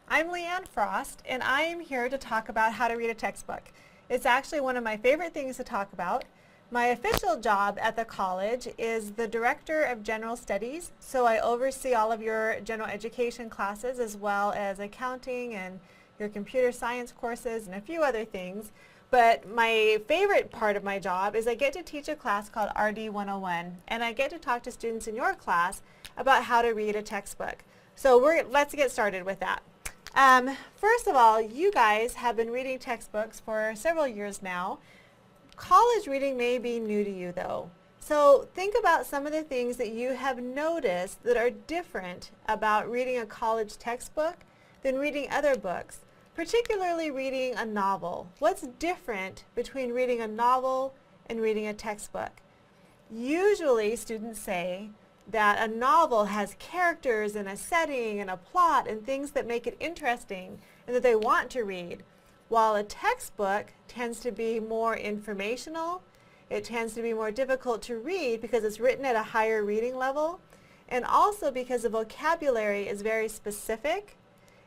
I'm Leanne Frost, and I am here to talk about how to read a textbook. It's actually one of my favorite things to talk about. My official job at the college is the Director of General Studies, so I oversee all of your general education classes as well as accounting and your computer science courses and a few other things. But my favorite part of my job is I get to teach a class called RD 101, and I get to talk to students in your class about how to read a textbook. So let's get started with that. First of all, you guys have been reading textbooks for several years now. College reading may be new to you though. So think about some of the things that you have noticed that are different about reading a college textbook than reading other books, particularly reading a novel. What's different between reading a novel and reading a textbook? Usually students say that a novel has characters and a setting and a plot and things that make it interesting and that they want to read, while a textbook tends to be more informational. It tends to be more difficult to read because it's written at a higher reading level, and also because the vocabulary is very specific,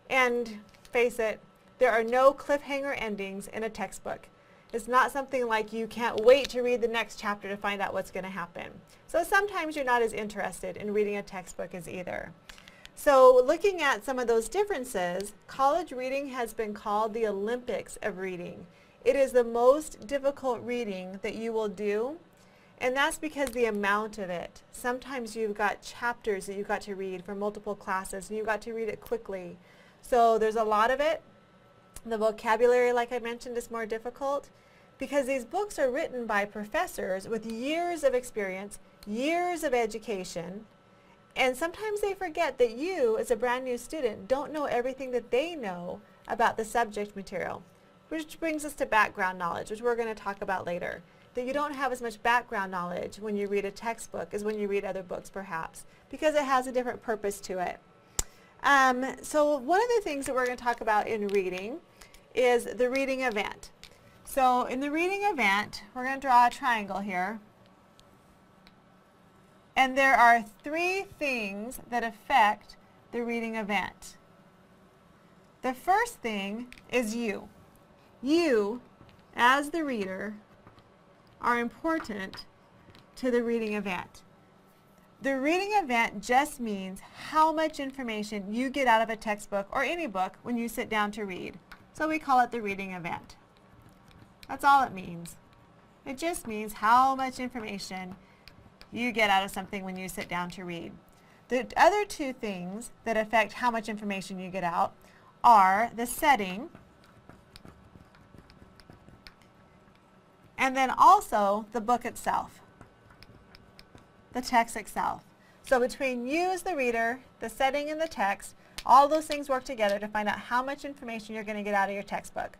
and face it, there are no cliffhanger endings in a textbook. It's not something like you can't wait to read the next chapter to find out what's going to happen. So sometimes you're not as interested in reading a textbook as either. So looking at some of those differences, college reading has been called the Olympics of reading. It is the most difficult reading that you will do, and that's because the amount of it. Sometimes you've got chapters that you've got to read for multiple classes, and you've got to read it quickly. So there's a lot of it. The vocabulary, like I mentioned, is more difficult because these books are written by professors with years of experience, years of education, and sometimes they forget that you, as a brand new student, don't know everything that they know about the subject material, which brings us to background knowledge, which we're going to talk about later. That you don't have as much background knowledge when you read a textbook as when you read other books, perhaps, because it has a different purpose to it. So one of the things that we're going to talk about in reading is the reading event. So in the reading event, we're going to draw a triangle here. And there are three things that affect the reading event. The first thing is you. You, as the reader, are important to the reading event. The reading event just means how much information you get out of a textbook or any book when you sit down to read. So we call it the reading event. That's all it means. It just means how much information you get out of something when you sit down to read. The other two things that affect how much information you get out are the setting and then also the book itself, the text itself. So between you as the reader, the setting and the text, all those things work together to find out how much information you're going to get out of your textbook.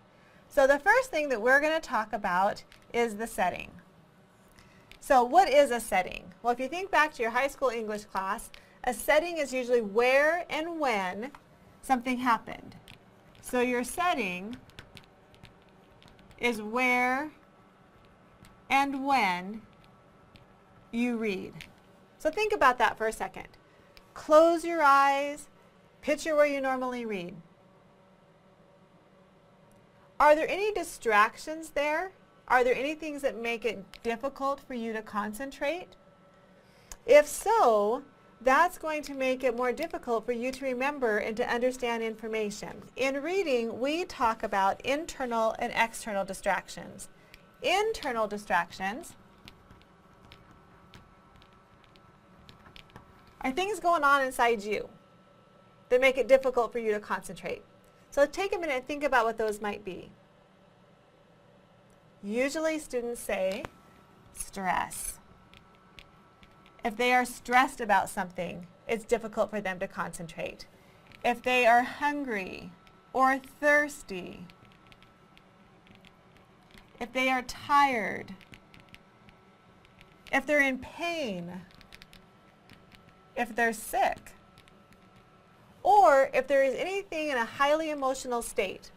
So the first thing that we're going to talk about is the setting. So what is a setting? Well, if you think back to your high school English class, a setting is usually where and when something happened. So your setting is where and when you read. So think about that for a second. Close your eyes, picture where you normally read. Are there any distractions there? Are there any things that make it difficult for you to concentrate? If so, that's going to make it more difficult for you to remember and to understand information. In reading, we talk about internal and external distractions. Internal distractions are things going on inside you that make it difficult for you to concentrate. So take a minute and think about what those might be. Usually students say stress. If they are stressed about something, it's difficult for them to concentrate. If they are hungry or thirsty, if they are tired, if they're in pain, if they're sick, or if there is anything in a highly emotional state,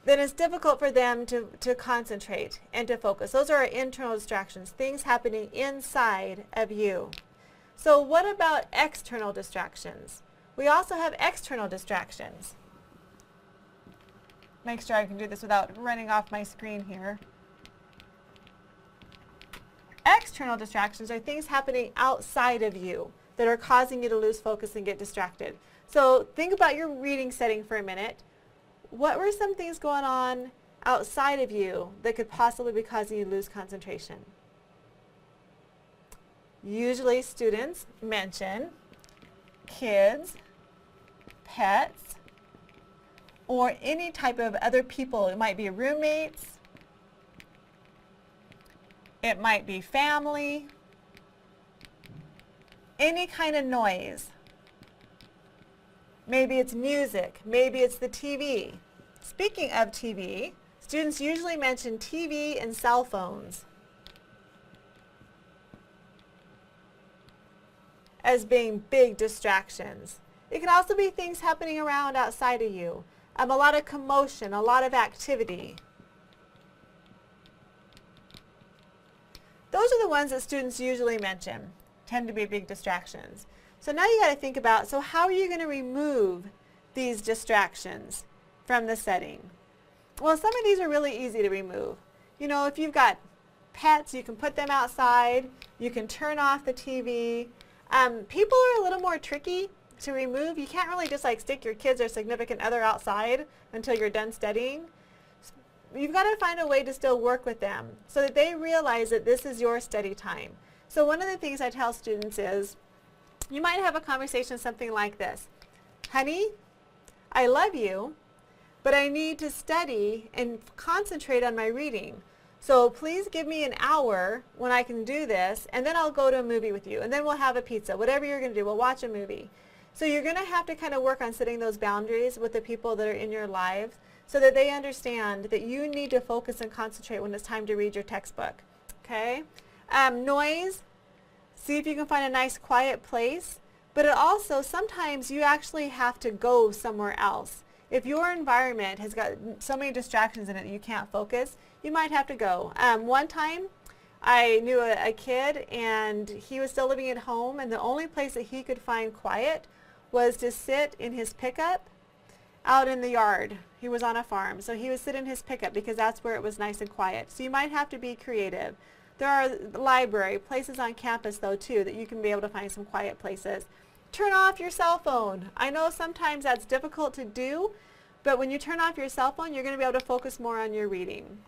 then it's difficult for them to concentrate and to focus. Those are our internal distractions, things happening inside of you. So what about external distractions? We also have external distractions. Make sure I can do this without running off my screen here. External distractions are things happening outside of you that are causing you to lose focus and get distracted. So think about your reading setting for a minute. What were some things going on outside of you that could possibly be causing you to lose concentration? Usually students mention kids, pets, or any type of other people. It might be roommates, it might be family, any kind of noise. Maybe it's music, maybe it's the TV. Speaking of TV, students usually mention TV and cell phones as being big distractions. It can also be things happening around outside of you. A lot of commotion, a lot of activity. Those are the ones that students usually mention, tend to be big distractions. So now you got to think about, so how are you going to remove these distractions from the setting? Well, some of these are really easy to remove. You know, if you've got pets, you can put them outside. You can turn off the TV. People are a little more tricky to remove. You can't really just like stick your kids or significant other outside until you're done studying. You've got to find a way to still work with them so that they realize that this is your study time. So one of the things I tell students is, you might have a conversation something like this. Honey, I love you, but I need to study and concentrate on my reading. So please give me an hour when I can do this, and then I'll go to a movie with you, and then we'll have a pizza. Whatever you're going to do, we'll watch a movie. So you're going to have to kind of work on setting those boundaries with the people that are in your lives so that they understand that you need to focus and concentrate when it's time to read your textbook. Okay? Noise. See if you can find a nice quiet place. But it also, sometimes you actually have to go somewhere else. If your environment has got so many distractions in it that you can't focus, you might have to go. One time, I knew a kid, and he was still living at home, and the only place that he could find quiet was to sit in his pickup out in the yard. He was on a farm, so he would sit in his pickup because that's where it was nice and quiet. So you might have to be creative. There are library places on campus, though, too, that you can be able to find some quiet places. Turn off your cell phone. I know sometimes that's difficult to do, but when you turn off your cell phone, you're going to be able to focus more on your reading.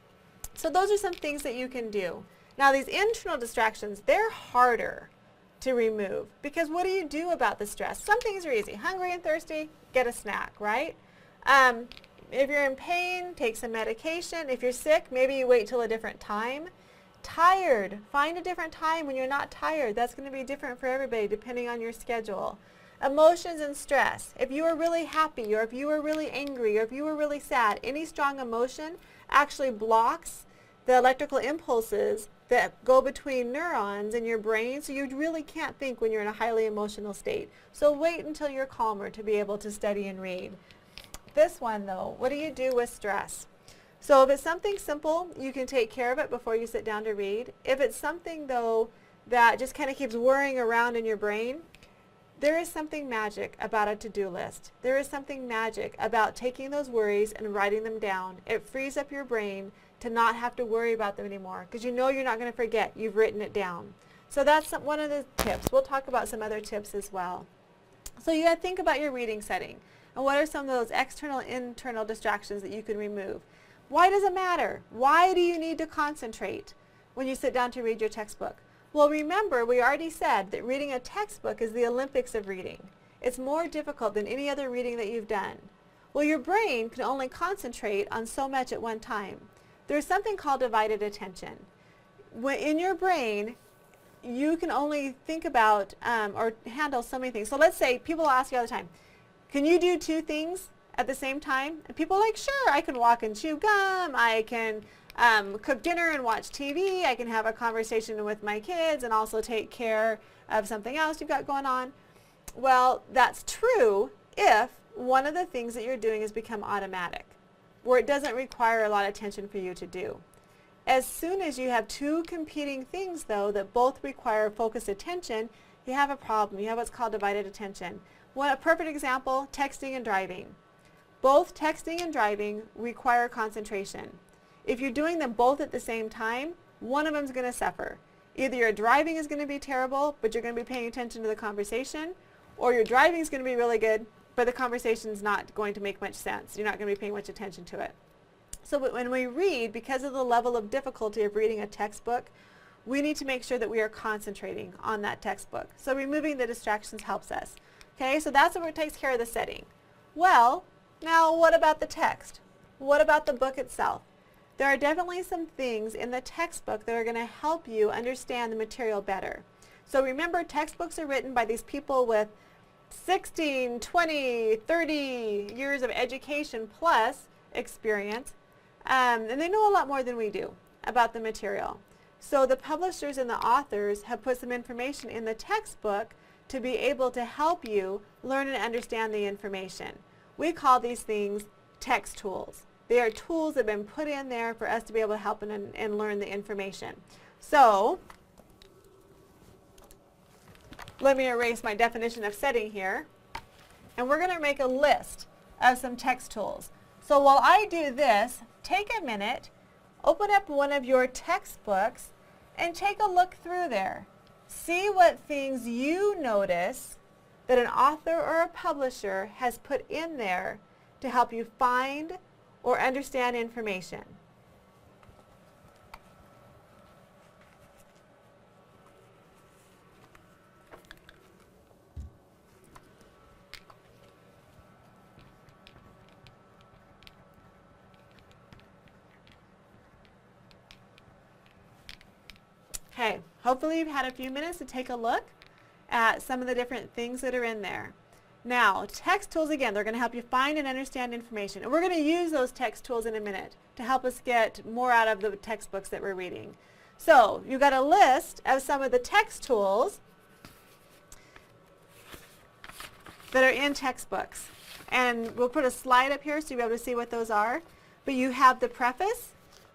So those are some things that you can do. Now, these internal distractions, they're harder to remove because what do you do about the stress? Some things are easy. Hungry and thirsty, get a snack, right? If you're in pain, take some medication. If you're sick, maybe you wait till a different time. Tired, find a different time when you're not tired. That's going to be different for everybody depending on your schedule. Emotions and stress. If you are really happy, or if you are really angry, or if you are really sad, any strong emotion actually blocks the electrical impulses that go between neurons in your brain, so you really can't think when you're in a highly emotional state. So wait until you're calmer to be able to study and read. This one, though, what do you do with stress? So if it's something simple, you can take care of it before you sit down to read. If it's something, though, that just kind of keeps whirring around in your brain, there is something magic about a to-do list. There is something magic about taking those worries and writing them down. It frees up your brain to not have to worry about them anymore because you know you're not going to forget. You've written it down. So that's one of the tips. We'll talk about some other tips as well. So you got to think about your reading setting and what are some of those external, internal distractions that you can remove. Why does it matter? Why do you need to concentrate when you sit down to read your textbook? Well, remember, we already said that reading a textbook is the Olympics of reading. It's more difficult than any other reading that you've done. Well, your brain can only concentrate on so much at one time. There's something called divided attention. In your brain, you can only think about or handle so many things. So let's say people ask you all the time, can you do two things at the same time? And people are like, sure, I can walk and chew gum, I can cook dinner and watch TV, I can have a conversation with my kids and also take care of something else you've got going on. Well, that's true if one of the things that you're doing has become automatic, where it doesn't require a lot of attention for you to do. As soon as you have two competing things, though, that both require focused attention, you have a problem. You have what's called divided attention. A perfect example, texting and driving. Both texting and driving require concentration. If you're doing them both at the same time, one of them is going to suffer. Either your driving is going to be terrible, but you're going to be paying attention to the conversation, or your driving is going to be really good, but the conversation is not going to make much sense. You're not going to be paying much attention to it. So when we read, because of the level of difficulty of reading a textbook, we need to make sure that we are concentrating on that textbook. So removing the distractions helps us. Okay, so that's what takes care of the setting. Well, now what about the text? What about the book itself? There are definitely some things in the textbook that are going to help you understand the material better. So remember, textbooks are written by these people with 16, 20, 30 years of education plus experience, and they know a lot more than we do about the material. So the publishers and the authors have put some information in the textbook to be able to help you learn and understand the information. We call these things text tools. They are tools that have been put in there for us to be able to help and learn the information. So let me erase my definition of setting here. And we're going to make a list of some text tools. So while I do this, take a minute, open up one of your textbooks, and take a look through there. See what things you notice that an author or a publisher has put in there to help you find or understand information. Okay, hopefully you've had a few minutes to take a look at some of the different things that are in there. Now, text tools, again, they're going to help you find and understand information. And we're going to use those text tools in a minute to help us get more out of the textbooks that we're reading. So, you've got a list of some of the text tools that are in textbooks. And we'll put a slide up here so you'll be able to see what those are. But you have the preface,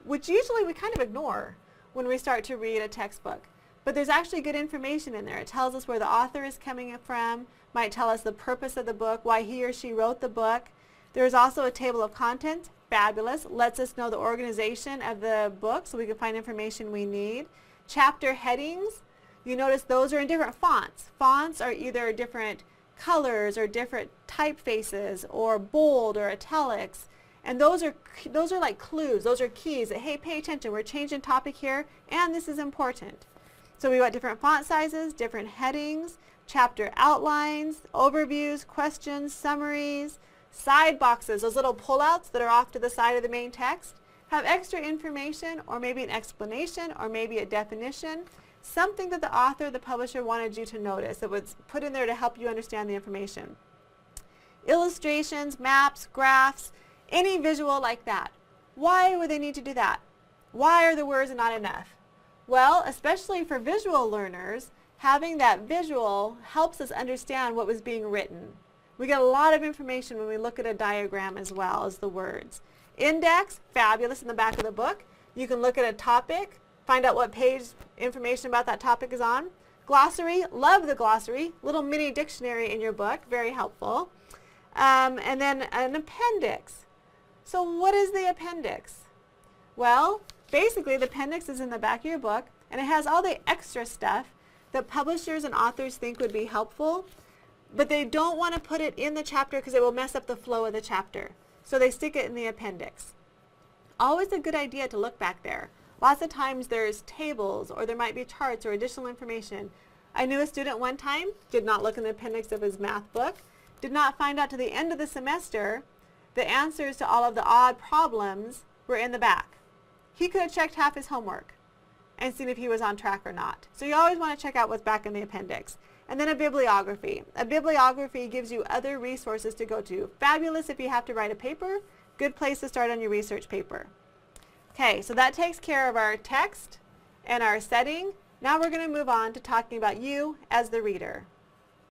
which usually we kind of ignore when we start to read a textbook. But there's actually good information in there. It tells us where the author is coming from, might tell us the purpose of the book, why he or she wrote the book. There's also a table of contents, fabulous, lets us know the organization of the book so we can find information we need. Chapter headings, you notice those are in different fonts. Fonts are either different colors or different typefaces or bold or italics. And those are like clues, those are keys that, hey, pay attention, we're changing topic here, and this is important. So we've got different font sizes, different headings, chapter outlines, overviews, questions, summaries, side boxes, those little pullouts that are off to the side of the main text, have extra information or maybe an explanation or maybe a definition, something that the author or the publisher wanted you to notice that was put in there to help you understand the information. Illustrations, maps, graphs, any visual like that. Why would they need to do that? Why are the words not enough? Well, especially for visual learners, having that visual helps us understand what was being written. We get a lot of information when we look at a diagram as well as the words. Index, fabulous in the back of the book. You can look at a topic, find out what page information about that topic is on. Glossary, love the glossary. Little mini dictionary in your book, very helpful. And then an appendix. So what is the appendix? Well, basically the appendix is in the back of your book and it has all the extra stuff that publishers and authors think would be helpful, but they don't want to put it in the chapter because it will mess up the flow of the chapter. So they stick it in the appendix. Always a good idea to look back there. Lots of times there's tables or there might be charts or additional information. I knew a student one time, did not look in the appendix of his math book, did not find out to the end of the semester the answers to all of the odd problems were in the back. He could have checked half his homework and seen if he was on track or not. So you always want to check out what's back in the appendix. And then a bibliography. A bibliography gives you other resources to go to. Fabulous if you have to write a paper. Good place to start on your research paper. Okay, so that takes care of our text and our setting. Now we're going to move on to talking about you as the reader.